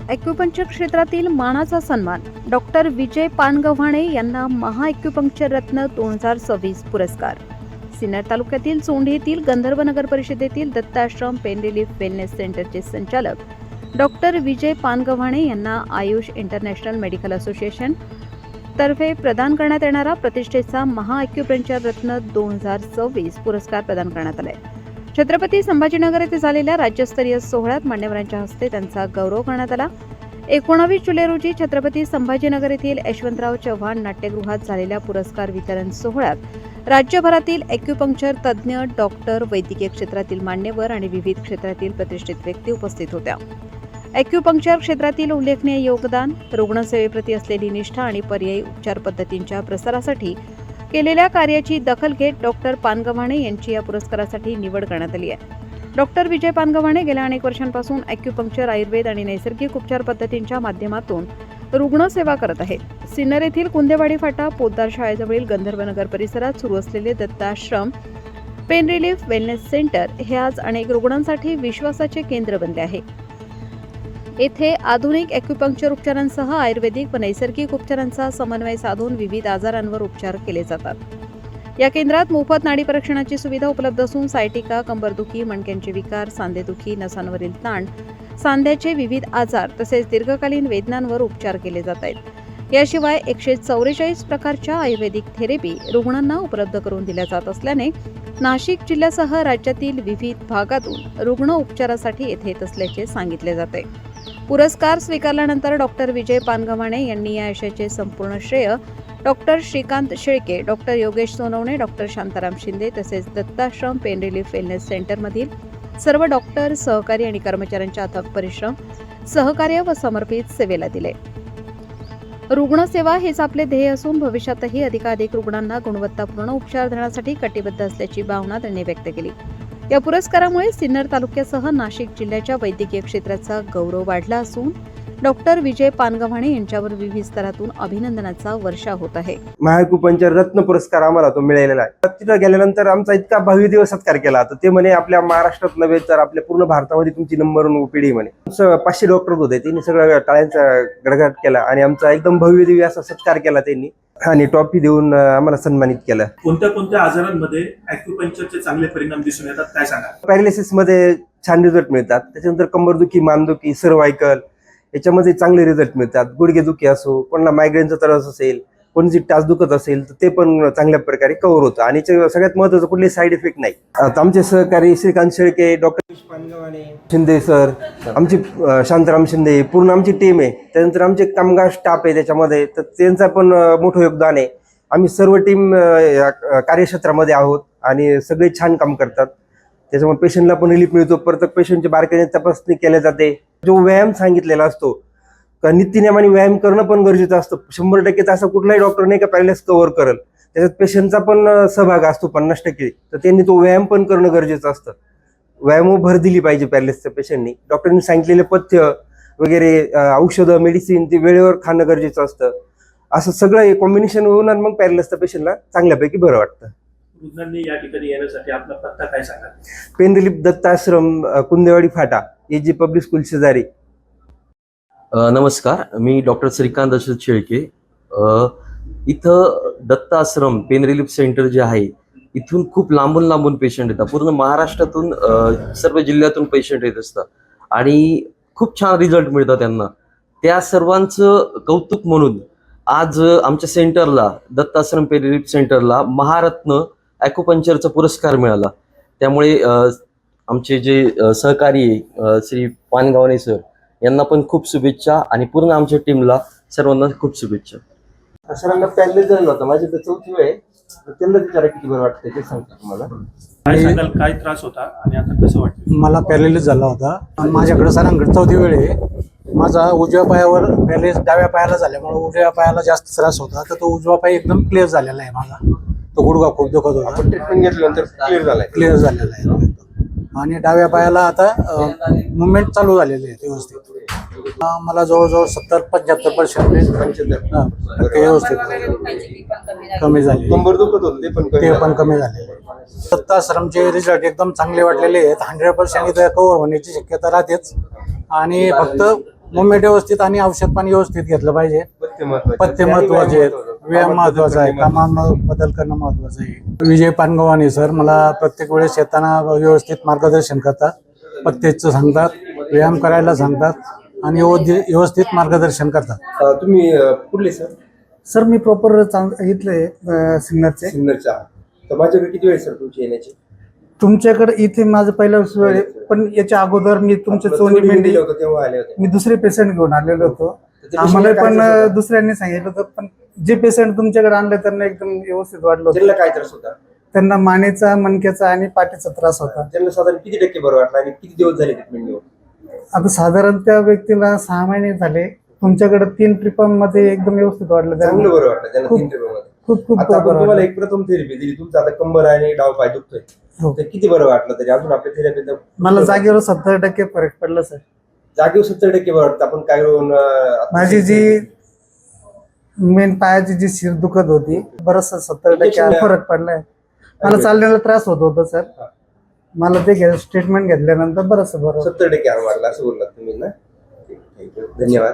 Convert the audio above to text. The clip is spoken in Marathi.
ॲक्युपंक्चर क्षेत्रातील मानाचा सन्मान डॉक्टर विजय पानगव्हाणे यांना महाॲक्युपंक्चर रत्न 2026 पुरस्कार। सिन्नर तालुक्यातील चोंडी येथील गंधर्व नगर परिषदेतील दत्ताश्रम पेन रिलीफ वेलनेस सेंटरचे संचालक डॉक्टर विजय पानगव्हाणे यांना आयुष इंटरनॅशनल मेडिकल असोसिएशन तर्फे प्रदान करण्यात येणारा प्रतिष्ठेचा महाॲक्युपंक्चर रत्न 2026 पुरस्कार प्रदान करण्यात आला आहे। छत्रपती संभाजीनगर येथे झालेल्या राज्यस्तरीय सोहळ्यात मान्यवरांच्या हस्ते त्यांचा गौरव करण्यात आला। 19 जुलै रोजी छत्रपती संभाजीनगर येथील यशवंतराव चव्हाण नाट्यगृहात झालेल्या पुरस्कार वितरण सोहळ्यात राज्यभरातील ॲक्युपंक्चर तज्ज्ञ, डॉक्टर, वैद्यकीय क्षेत्रातील मान्यवर आणि विविध क्षेत्रातील प्रतिष्ठित व्यक्ती उपस्थित होत्या। ॲक्युपंक्चर क्षेत्रातील उल्लेखनीय योगदान, रुग्णसेवेप्रती असलेली निष्ठा आणि पर्यायी उपचार पद्धतींच्या प्रसारासाठी केलेल्या कार्याची दखल घेत डॉक्टर पानगव्हाणे यांची या पुरस्कारासाठी निवड करण्यात आली आहे। डॉक्टर विजय पानगव्हाणे गेल्या अनेक वर्षांपासून ॲक्युपंक्चर, आयुर्वेद आणि नैसर्गिक उपचार पद्धतींच्या माध्यमातून रुग्णसेवा करत आहेत। सिन्नर येथील कुंदेवाडी फाटा पोद्दार शाळेजवळील गंधर्वनगर परिसरात सुरू असलेले Dattashram pain relief wellness centre हे आज अनेक रुग्णांसाठी विश्वासाचे केंद्र बनले आहे। येथे आधुनिक ॲक्युपंक्चर उपचारांसह आयुर्वेदिक व नैसर्गिक उपचारांचा समन्वय साधून विविध आजारांवर उपचार केले जातात। या केंद्रात मोफत नाडी परीक्षणाची सुविधा उपलब्ध असून सायटिका, कंबरदुखी, मणक्यांचे विकार, सांधेदुखी, नसांवरील ताण, सांध्याचे विविध आजार तसेच दीर्घकालीन वेदनांवर उपचार केले जात आहेत। याशिवाय 144 प्रकारच्या आयुर्वेदिक थेरपी रुग्णांना उपलब्ध करून दिल्या जात असल्याने नाशिक जिल्ह्यासह राज्यातील विविध भागातून रुग्ण उपचारासाठी येथे येत असल्याचे सांगितले जाते। पुरस्कार स्वीकारल्यानंतर डॉक्टर विजय पानगव्हाणे यांनी या यशाचे संपूर्ण श्रेय doctor Shrikant Shelke, doctor Yogesh Sonawane, doctor Shantaram Shinde तसेच दत्ताश्रम पेन रिलीफ वेलनेस सेंटरमधील सर्व डॉक्टर, सहकारी आणि कर्मचाऱ्यांच्या अथक परिश्रम, सहकार्य व समर्पित सेवेला दिले। रुग्णसेवा हेच आपले ध्येय असून भविष्यातही अधिकाधिक रुग्णांना गुणवत्तापूर्ण उपचार देण्यासाठी कटिबद्ध असल्याची भावना त्यांनी व्यक्त केली। या पुरस्कारामुळे सिन्नर तालुक्यासह नाशिक जिल्ह्याच्या वैद्यकीय क्षेत्राचा गौरव वाढला असून डॉक्टर विजय पानगव्हाणे यांच्यावर विविध स्तरातून अभिनंदनाचा वर्षाव होत आहे। महाॲक्युपंक्चर रत्न पुरस्कार आम्हाला तो मिळालेला आहे। तिथं गेल्यानंतर आमचा इतका भव्य दिवस सत्कार केला तर ते म्हणे आपल्या महाराष्ट्रात नव्हे तर आपल्या पूर्ण भारतामध्ये तुमची नंबर 1 ओपीडी म्हणे। 500 डॉक्टर होते, त्यांनी सगळं टाळ्यांचा गडगडाट केला आणि आमचा एकदम भव्य दिव्य असा सत्कार केला त्यांनी आणि ट्रॉफी देऊन आम्हाला सन्मानित केलं। कोणत्या आजारांमध्ये ॲक्युपंक्चरचे चांगले परिणाम दिसून येतात काय सांगा? पॅरालिसिस मध्ये छान रिझल्ट मिळतात, त्याच्यानंतर कंबरदुखी, मानदुखी, सर्व्हायकल याच्यामध्ये चांगले रिझल्ट मिळतात। गुडघेदुखी असो, कोणाला मायग्रेनचा त्रास असेल, कोणाची टाच दुखत असेल तर ते पण चांगल्या प्रकारे कव्हर होतं आणि सगळ्यात महत्त्वाचं कुठले साईड इफेक्ट नाही। आता आमचे सहकारी श्रीकांत शेळके, डॉक्टर पानगव्हाणे, शिंदे सर, आमची शांताराम शिंदे, पूर्ण आमची टीम आहे। त्यानंतर आमचे कामगार स्टाफ आहे त्याच्यामध्ये, तर त्यांचा पण मोठं योगदान आहे। आम्ही सर्व टीम या कार्यक्षेत्रामध्ये आहोत आणि सगळे छान काम करतात, त्याच्यामुळे पेशंटला पण रिलीफ मिळतो। प्रत्येक पेशंटची बारकाईने तपासणी केली जाते। जो व्यायाम सांगितलेला असतो का नित्यनेमाने व्यायाम करणं पण गरजेचं असतं। 100% असा कुठलाही डॉक्टर नाही का पॅरालिसिस कव्हर करेल, त्याच्यात पेशंटचा पण सहभाग असतो 50%, तर त्यांनी तो व्यायाम पण करणं गरजेचं असतं। व्यायामावर भर दिली पाहिजे पॅरालिसिसच्या पेशंटनी। डॉक्टरांनी सांगितलेले पथ्य वगैरे, औषधं, मेडिसिन ते वेळेवर खाणं गरजेचं असतं। असं सगळं कॉम्बिनेशन होऊन मग पॅरालिसिसच्या पेशंटला चांगल्यापैकी बरं वाटतं। रुग्णांनी या ठिकाणी येण्यासाठी आपला पत्ता काय सांगा? पेन रिलीफ दत्ताश्रम कुंदेवाडी फाटा, AG पब्लिक स्कूल शेजारी। नमस्कार, मी डॉक्टर श्रीकांत अशोक शेळके। इथं दत्ताश्रम पेन रिलीफ सेंटर जे आहे इथून खूप लांबून पेशंट येतात। पूर्ण महाराष्ट्रातून सर्व जिल्ह्यातून पेशंट येत असतात आणि खूप छान रिझल्ट मिळतात त्यांना। त्या सर्वांचं कौतुक म्हणून आज आमच्या सेंटरला, दत्ताश्रम पेन रिलीफ सेंटरला महारत्न ॲक्युपंक्चरचा पुरस्कार मिळाला। त्यामुळे आमचे जे सहकारी श्री पानगव्हाणे सर यांना पण खूप शुभेच्छा आणि पूर्ण आमच्या टीमला सर्वांना खूप शुभेच्छा। सरांना पॅरालिसिस झालं होतं, माझी तर 4थी वेळ आहे, त्यांना विचारा किती बरं वाटतं ते सांगतो तुम्हाला। काय सांगाल, काय त्रास होता आणि आता कसं वाटतं? मला पॅरालिसिस झाला होता। माझ्याकडे सरांकडे 4थी वेळ आहे। माझा उजव्या पायावर पॅरालिसिस डाव्या पायाला झाल्यामुळे उजव्या पायाला जास्त त्रास होता, तर तो उजवा पाय एकदम क्लिअर झालेला आहे माझा। तो गुडघा खूप दुखत होता, ट्रीटमेंट घेतल्यानंतर क्लिअर झालेला आहे आणि डाव्या पायाला आता मुवमेंट चालू झालेली आहे व्यवस्थित। मला जवळजवळ 70-75% व्यवस्थित कमी झाले। कंबर दुखत होतं ते पण कमी झालेले। दत्ताश्रमचे रिझल्ट एकदम चांगले वाटलेले आहेत। 100% इथं कव्हर होण्याची शक्यता राहतेच आणि फक्त मुवमेंट व्यवस्थित आणि औषध पाणी व्यवस्थित घेतलं पाहिजे. पथ्य महत्वाचे आहेत, व्यायाम महत्वाचा आहे, कामात बदल करणं महत्वाचं आहे. विजय पानगव्हाणे सर मला प्रत्येक वेळेस येताना व्यवस्थित मार्गदर्शन करतात, पथ्याचं सांगतात, व्यायाम करायला सांगतात आणि व्यवस्थित मार्गदर्शन करतात. तुम्ही कुठले सर? सर मी प्रॉपर इथले सिन्नरचे. सिन्नरचा. तर माझ्याकडे किती वेळ सर तुमची येण्याची? तुमच्याकडे इथे माझं पहिलं वेळ आहे, पण याच्या अगोदर मी तुमच्या चोंडी मेंढी तेव्हा आले होते. मी दुसरे पेशंट घेऊन आलेलो होतो. त्याच्या आम्हाला पेशंटला पण काय त्रास होता? दुसऱ्यांनी सांगितलं होतं, पण जे पेशंट तुमच्याकडे आणले त्यांना एकदम व्यवस्थित वाटलं होतं. त्यांना काय त्रास होता? त्यांना मानेचा, मणक्याचा आणि पाठीचा त्रास होता. त्यांना साधारण किती टक्के बरं वाटलं आणि किती दिवस झाले ट्रीटमेंट घेऊन? आता साधारण त्या व्यक्तीला 6 महिने झाले. तुमच्याकडे 3 ट्रिपांमध्ये एकदम व्यवस्थित वाटलं चांगलं त्यांना. बरं वाटलं त्यांना खूप- 3 ट्रीटमेंट मध्ये. खूप आता आपण बरं तुम्हाला वाटलं. एक प्रथम थेरपी दिली, तुमचं आता कंबर आणि डाव पाय दुखतोय, हो. तर किती बरं वाटलं तरी अजून आपल्या थेरपी मला जागेवर 70% फरक पडला सर. जागेवर 70% बरं वाटतं. आपण काय करून, माझी जी मेन पायाची जी शिर दुखत होती, बरंच 70% फरक पडलाय. मला चालण्याला त्रास होत होता सर. मला ते ट्रीटमेंट घेतल्यानंतर बरंच बरं. 70% आराम वाटला असं बोललात तुम्ही ना? ठीक आहे. धन्यवाद.